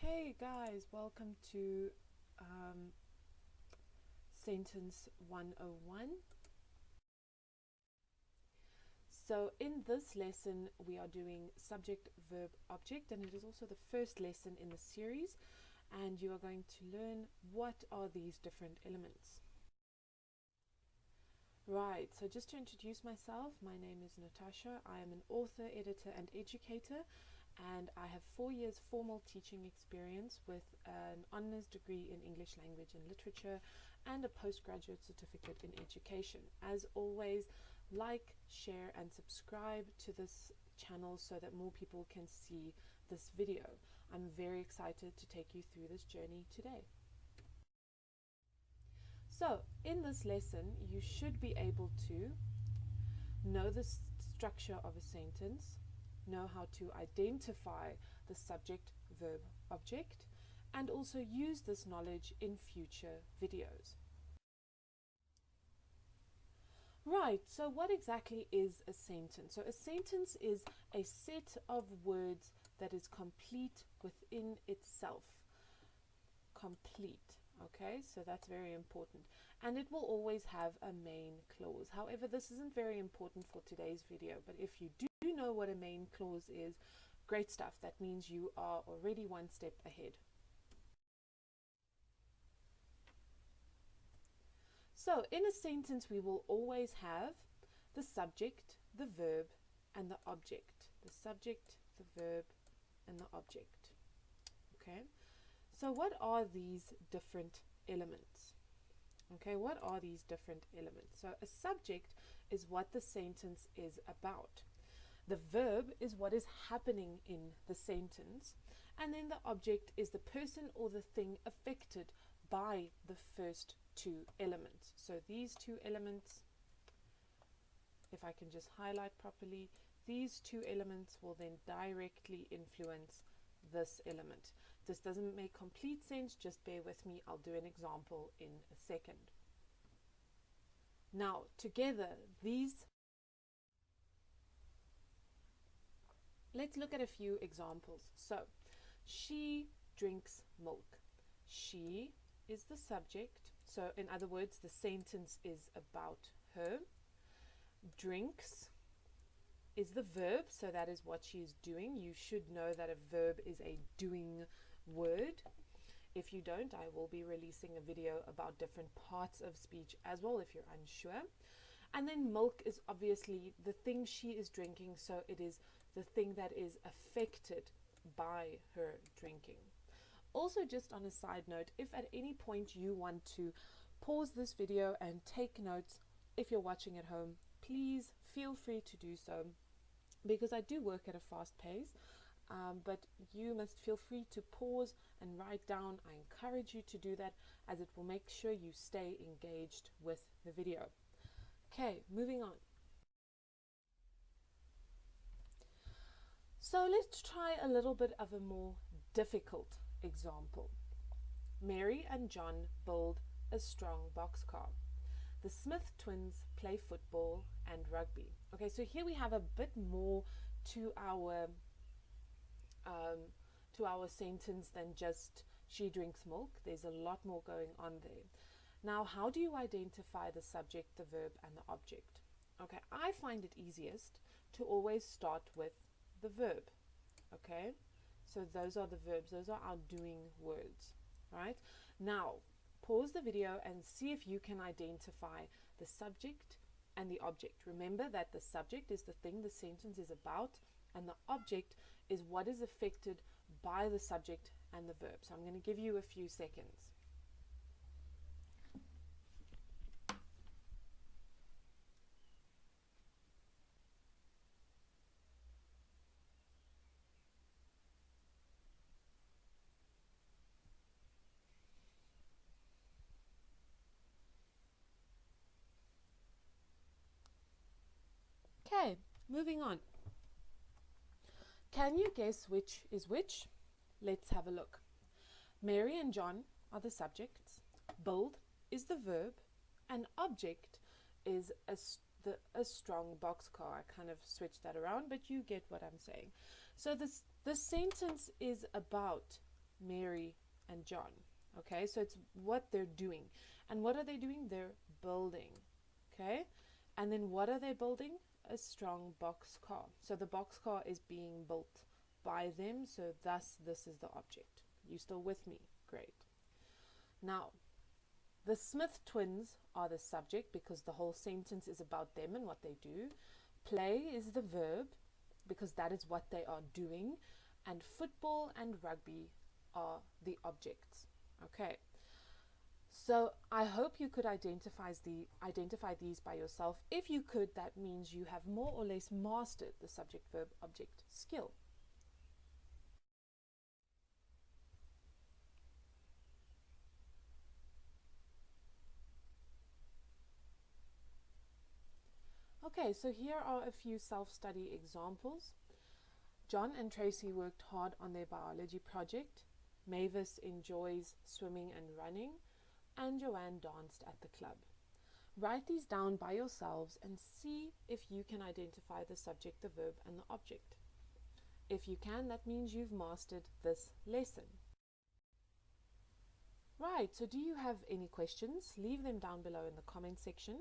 Okay guys, welcome to Sentence 101. So in this lesson we are doing subject-verb-object, and it is also the first lesson in the series, and you are going to learn what are these different elements. Right, so just to introduce myself, my name is Natasha. I am an author, editor and educator, and I have 4 years formal teaching experience with an honours degree in English language and literature and a postgraduate certificate in education. As always, like, share and subscribe to this channel so that more people can see this video. I'm very excited to take you through this journey today. So in this lesson you should be able to know the structure of a sentence, know how to identify the subject, verb, object, and also use this knowledge in future videos. Right, so what exactly is a sentence? So a sentence is a set of words that is complete within itself. Complete. Okay, so that's very important, and it will always have a main clause. However, this isn't very important for today's video, but if you do know what a main clause is, great stuff. That means you are already one step ahead. So in a sentence we will always have the subject, the verb, and the object. The subject, the verb, and the object. Okay. So what are these different elements? Okay, what are these different elements? So a subject is what the sentence is about. The verb is what is happening in the sentence. And then the object is the person or the thing affected by the first two elements. So these two elements, if I can just highlight properly, these two elements will then directly influence this element. This doesn't make complete sense, just bear with me. I'll do an example in a second. Now, together, let's look at a few examples. So, she drinks milk. She is the subject. So, in other words, the sentence is about her. Drinks is the verb, so that is what she is doing. You should know that a verb is a doing word. If you don't, I will be releasing a video about different parts of speech as well if you're unsure. And then milk is obviously the thing she is drinking, so it is the thing that is affected by her drinking. Also, just on a side note, if at any point you want to pause this video and take notes, if you're watching at home, please feel free to do so, because I do work at a fast pace. But you must feel free to pause and write down. I encourage you to do that, as it will make sure you stay engaged with the video. Okay, moving on. So let's try a little bit of a more difficult example. Mary and John build a strong boxcar. The Smith twins play football and rugby. Okay, so here we have a bit more to our sentence than just she drinks milk. There's a lot more going on there. Now, how do you identify the subject, the verb, and the object? Okay, I find it easiest to always start with the verb. Okay, so those are the verbs, those are our doing words, right? Now, pause the video and see if you can identify the subject and the object. Remember that the subject is the thing the sentence is about, and the object is what is affected by the subject and the verb. So I'm going to give you a few seconds. Okay, moving on. Can you guess which is which? Let's have a look. Mary and John are the subjects, build is the verb, and object is a strong boxcar. I kind of switched that around, but you get what I'm saying. So the sentence is about Mary, and John. Okay, so it's what they're doing. And what are they doing? They're building. Okay, and then what are they building? A strong box car. So the box car is being built by them, so thus this is the object. You still with me? Great. Now, the Smith twins are the subject because the whole sentence is about them and what they do. Play is the verb because that is what they are doing. And football and rugby are the objects. Okay. So I hope you could identify these by yourself. If you could, that means you have more or less mastered the subject-verb-object skill. Okay, so here are a few self-study examples. John and Tracy worked hard on their biology project. Mavis enjoys swimming and running. And Joanne danced at the club. Write these down by yourselves and see if you can identify the subject, the verb, and the object. If you can, that means you've mastered this lesson. Right, so do you have any questions? Leave them down below in the comment section.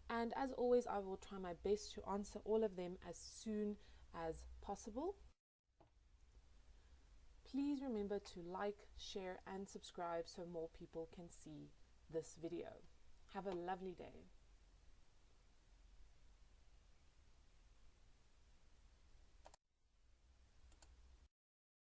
And as always, I will try my best to answer all of them as soon as possible. Please remember to like, share, and subscribe so more people can see this video. Have a lovely day.